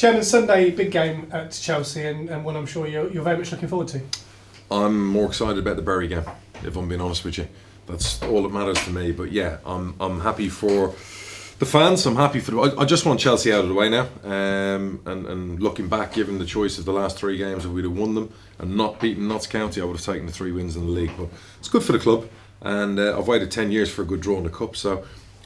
Chairman, Sunday, big game at Chelsea, and one I'm sure you're very much looking forward to. I'm more excited about the Bury game, if I'm being honest with you. That's all that matters to me. But yeah, I'm happy for the fans. I'm happy for I just want Chelsea out of the way now. And looking back, given the choice of the last 3 games, if we'd have won them and not beaten Notts County, I would have taken the 3 wins in the league. But it's good for the club, and I've waited 10 years for a good draw in the cup. So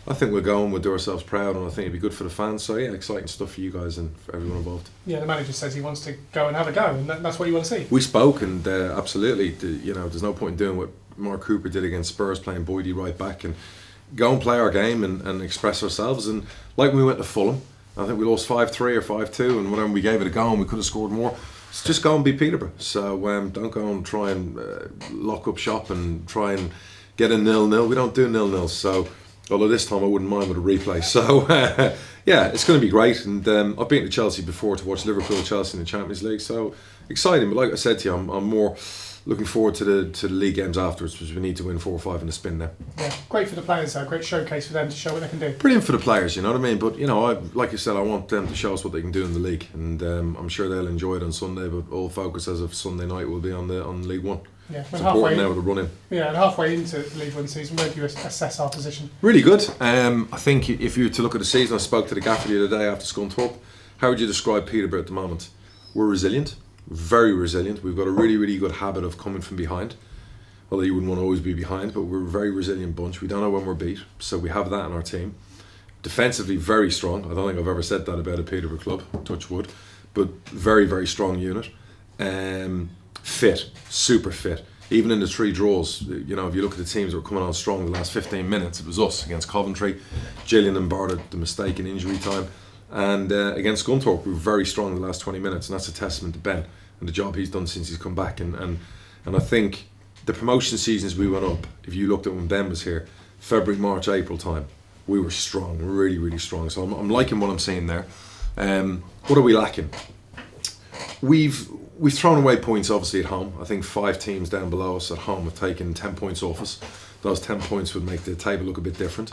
I think we'll go and we'll do ourselves proud, and I think it'd be good for the fans. So yeah, exciting stuff for you guys and for everyone involved. Yeah, the manager says he wants to go and have a go, and that's what you want to see. We spoke, and absolutely, there's no point in doing what Mark Cooper did against Spurs, playing Boydie right back, and go and play our game and express ourselves. And like when we went to Fulham, I think we lost 5-3 or 5-2, and whenever we gave it a go and we could have scored more. So just go and beat Peterborough. So don't go and try and lock up shop and try and get a 0-0. We don't do 0-0. So although this time I wouldn't mind with a replay. So yeah, it's going to be great. And I've been to Chelsea before to watch Liverpool Chelsea in the Champions League. So exciting. But like I said to you, I'm more looking forward to the league games afterwards, because we need to win 4 or 5 in the spin now. Yeah, great for the players though, great showcase for them to show what they can do. Brilliant for the players, you know what I mean? But like you said, I want them to show us what they can do in the league, and I'm sure they'll enjoy it on Sunday. But all focus as of Sunday night will be on League One. Yeah, it's important now with the run in. Yeah, and halfway into the League One season, where do you assess our position? Really good. I think if you were to look at the season, I spoke to the gaffer the other day after Scunthorpe. How would you describe Peterborough at the moment? We're resilient. Very resilient. We've got a really, really good habit of coming from behind. Although you wouldn't want to always be behind, but we're a very resilient bunch. We don't know when we're beat, so we have that in our team. Defensively, very strong. I don't think I've ever said that about a Peterborough club, touch wood, but very, very strong unit. Fit, super fit. Even in the 3 draws, if you look at the teams that were coming on strong the last 15 minutes, it was us against Coventry. Gillian barred the mistake in injury time. And against Scunthorpe, we were very strong in the last 20 minutes, and that's a testament to Ben and the job he's done since he's come back. And I think the promotion seasons we went up, if you looked at when Ben was here, February, March, April time, we were strong, really, really strong. So I'm liking what I'm seeing there. What are we lacking? We've thrown away points, obviously, at home. I think 5 teams down below us at home have taken 10 points off us. Those 10 points would make the table look a bit different.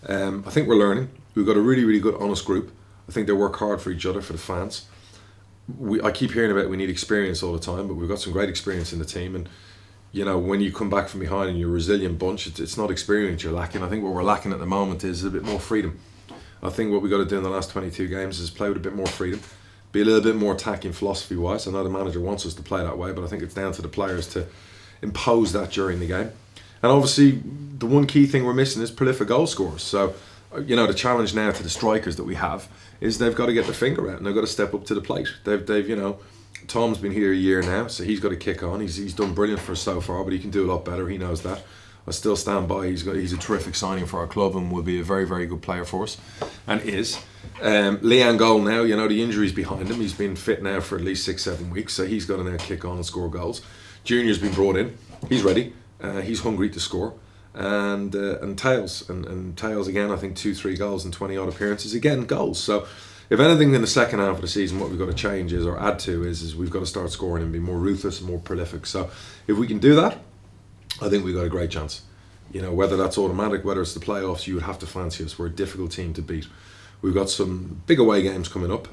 I think we're learning. We've got a really, really good, honest group. I think they work hard for each other, for the fans. I keep hearing about we need experience all the time, but we've got some great experience in the team. And when you come back from behind and you're a resilient bunch, it's not experience you're lacking. I think what we're lacking at the moment is a bit more freedom. I think what we've got to do in the last 22 games is play with a bit more freedom, be a little bit more attacking philosophy-wise. I know the manager wants us to play that way, but I think it's down to the players to impose that during the game. And obviously, the one key thing we're missing is prolific goal scorers. So, the challenge now to the strikers that we have is they've got to get their finger out and they've got to step up to the plate. They've Tom's been here a year now, so he's got to kick on. He's done brilliant for us so far, but he can do a lot better. He knows that. I still stand by. He's a terrific signing for our club and will be a very, very good player for us, and is. Leanne Goal now, the injury's behind him. He's been fit now for at least 6-7 weeks, so he's got to now kick on and score goals. Junior's been brought in. He's ready. He's hungry to score. And Tails and Tails again, I think 2-3 goals and 20 odd appearances, again goals. So if anything in the second half of the season, what we've got to change is, or add to, is we've got to start scoring and be more ruthless and more prolific. So if we can do that, I think we've got a great chance. Whether that's automatic, whether it's the playoffs, you would have to fancy us. We're a difficult team to beat. We've got some big away games coming up.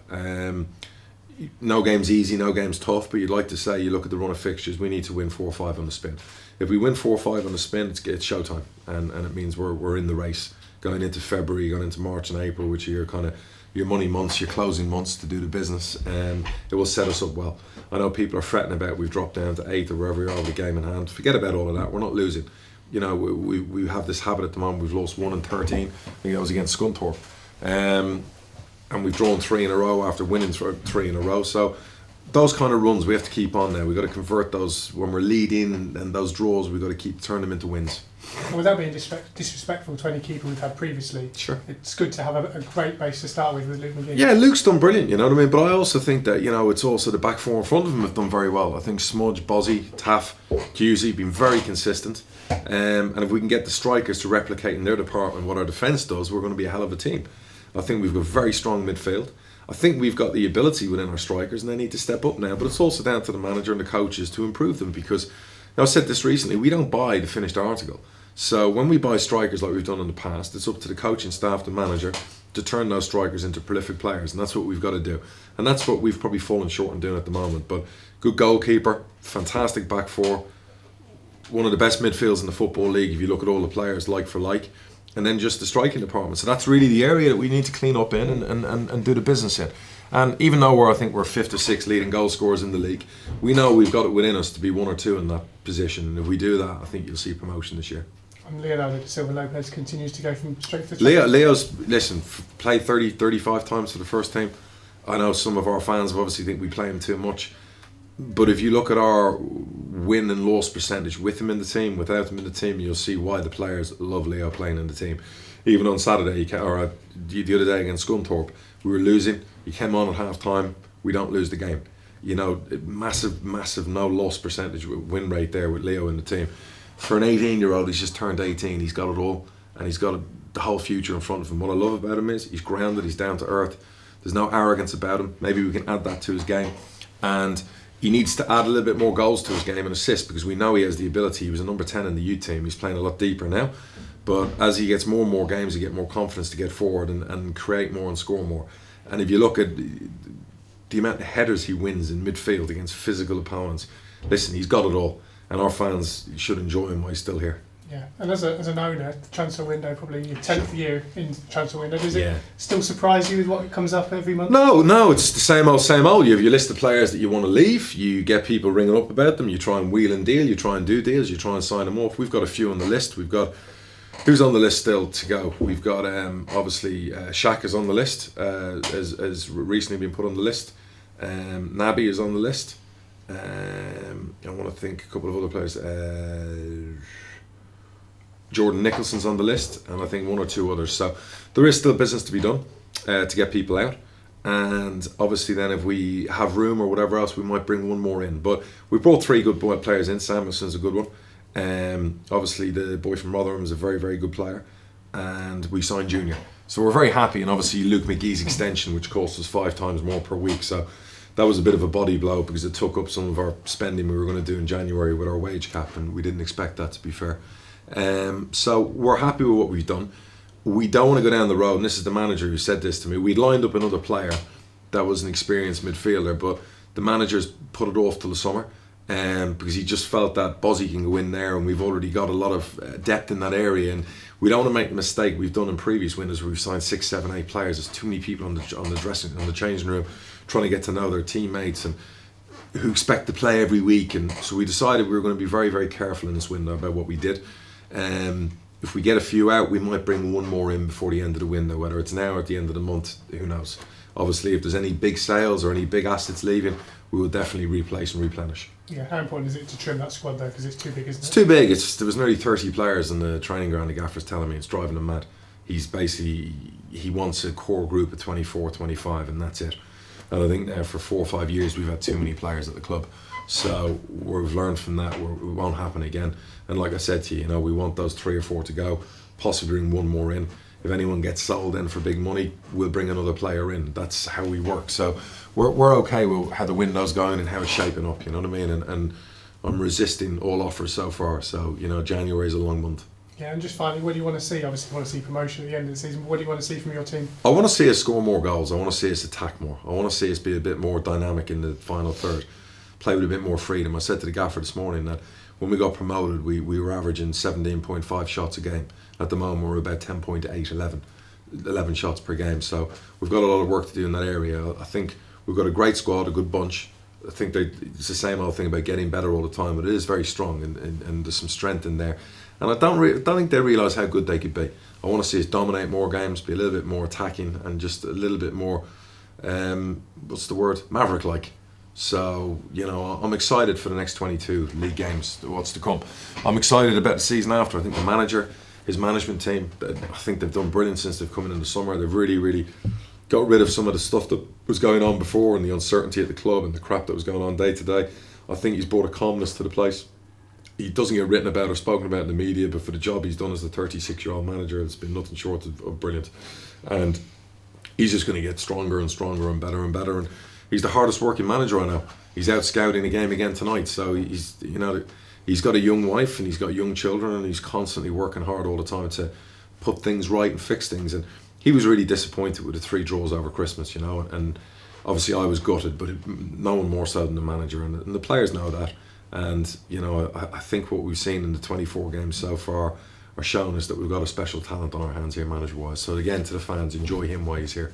No game's easy, no game's tough, but you'd like to say, you look at the run of fixtures, we need to win 4 or 5 on the spin. If we win 4 or 5 on the spin, it's showtime, and it means we're in the race going into February, going into March and April, which are your kind of your money months, your closing months to do the business. It will set us up well. I know people are fretting about we've dropped down to 8th or wherever we are with the game in hand. Forget about all of that. We're not losing. We have this habit at the moment. We've lost 1 in 13. I think that was against Scunthorpe. And we've drawn 3 in a row after winning 3 in a row. So those kind of runs we have to keep on now. We've got to convert those when we're leading, and those draws we've got to turn them into wins. And without being disrespectful to any keeper we've had previously, sure, it's good to have a great base to start with Luke McGinn. Yeah, Luke's done brilliant, you know what I mean? But I also think that, it's also the back 4 in front of him have done very well. I think Smudge, Bozzy, Taff, Husey been very consistent. And if we can get the strikers to replicate in their department what our defence does, we're going to be a hell of a team. I think we've got very strong midfield. I think we've got the ability within our strikers, and they need to step up now. But it's also down to the manager and the coaches to improve them, because I said this recently, we don't buy the finished article. So when we buy strikers like we've done in the past, it's up to the coaching staff, the manager, to turn those strikers into prolific players, and that's what we've got to do. And that's what we've probably fallen short in doing at the moment. But good goalkeeper, fantastic back four, one of the best midfields in the Football League if you look at all the players like for like, and then just the striking department. So that's really the area that we need to clean up in and do the business in. And even though I think we're 5th or 6th leading goal scorers in the league, we know we've got it within us to be 1 or 2 in that position. And if we do that, I think you'll see promotion this year. And Leonardo da Silva Lopez continues to go from strength to strength. Leo's, listen, played 30, 35 times for the first team. I know some of our fans obviously think we play him too much. But if you look at our win and loss percentage with him in the team, without him in the team, you'll see why the players love Leo playing in the team. Even on Saturday, the other day against Scunthorpe, we were losing. He came on at half time. We don't lose the game. You know, massive no loss percentage win rate there with Leo in the team. For an 18-year-old, he's just turned 18. He's got it all, and he's got the whole future in front of him. What I love about him is he's grounded. He's down to earth. There's no arrogance about him. Maybe we can add that to his game, and he needs to add a little bit more goals to his game and assists, because we know he has the ability. He was a number 10 in the youth team. He's playing a lot deeper now. But as he gets more and more games, he gets more confidence to get forward and create more and score more. And if you look at the amount of headers he wins in midfield against physical opponents, listen, he's got it all. And our fans should enjoy him while he's still here. Yeah, and as an owner, the transfer window, probably your 10th year in the transfer window, does it Yeah. still surprise you with what comes up every month? No, it's the same old. You have your list of players that you want to leave, you get people ringing up about them, you try and wheel and deal, you try and do deals, you try and sign them off. We've got a few on the list. We've got, who's on the list still to go? We've got obviously Shaq is on the list, has recently been put on the list. Naby is on the list. I want to think a couple of other players. Jordan Nicholson's on the list, and I think 1 or 2 others. So there is still business to be done to get people out. And obviously then if we have room or whatever else, we might bring 1 more in. But we brought 3 good players in. Samuelson's a good one. Obviously the boy from Rotherham is a very, very good player. And we signed Junior. So we're very happy. And obviously Luke McGee's extension, which cost us 5 times more per week. So that was a bit of a body blow, because it took up some of our spending we were going to do in January with our wage cap, and we didn't expect that, to be fair. So we're happy with what we've done. We don't want to go down the road, and this is the manager who said this to me. We'd lined up another player that was an experienced midfielder, but the manager's put it off till the summer, because he just felt that Bozzy can go in there, and we've already got a lot of depth in that area, and we don't want to make the mistake we've done in previous windows where we've signed 6, 7, 8 players. There's too many people on the changing room trying to get to know their teammates and who expect to play every week. And so we decided we were going to be very, very careful in this window about what we did. If we get a few out, we might bring 1 more in before the end of the window, whether it's now or at the end of the month, who knows. Obviously, if there's any big sales or any big assets leaving, we will definitely replace and replenish. Yeah, how important is it to trim that squad though, because it's too big, isn't it? It's too big. There was nearly 30 players in the training ground. The gaffer's telling me it's driving him mad. He wants a core group of 24, 25, and that's it. And I think now for 4 or 5 years we've had too many players at the club. So we've learned from that. It won't happen again. And like I said to you, we want those 3 or 4 to go, possibly bring 1 more in. If anyone gets sold in for big money, we'll bring another player in. That's how we work. So we're okay with how the window's going and how it's shaping up, you know what I mean? And I'm resisting all offers so far. So, January is a long month. Yeah, and just finally, what do you want to see? Obviously, you want to see promotion at the end of the season, but what do you want to see from your team? I want to see us score more goals. I want to see us attack more. I want to see us be a bit more dynamic in the final third, play with a bit more freedom. I said to the gaffer this morning that when we got promoted, we were averaging 17.5 shots a game. At the moment, we're about 10.8, 11 shots per game. So we've got a lot of work to do in that area. I think we've got a great squad, a good bunch. I think it's the same old thing about getting better all the time, but it is very strong and there's some strength in there. And I don't think they realise how good they could be. I want to see us dominate more games, be a little bit more attacking, and just a little bit more, maverick-like. So, I'm excited for the next 22 league games, what's to come. I'm excited about the season after. I think the manager, his management team, I think they've done brilliant since they've come in the summer. They've really, really got rid of some of the stuff that was going on before and the uncertainty at the club and the crap that was going on day to day. I think he's brought a calmness to the place. He doesn't get written about or spoken about in the media, but for the job he's done as the 36-year-old manager, it's been nothing short of brilliant. And he's just going to get stronger and stronger and better and better. And he's the hardest working manager I know. He's out scouting the game again tonight. So he's got a young wife and he's got young children, and he's constantly working hard all the time to put things right and fix things. And he was really disappointed with the 3 draws over Christmas, you know, and obviously I was gutted, but no one more so than the manager, and the players know that. And you know, I think what we've seen in the 24 games so far are showing us that we've got a special talent on our hands here, manager-wise. So again, to the fans, enjoy him while he's here.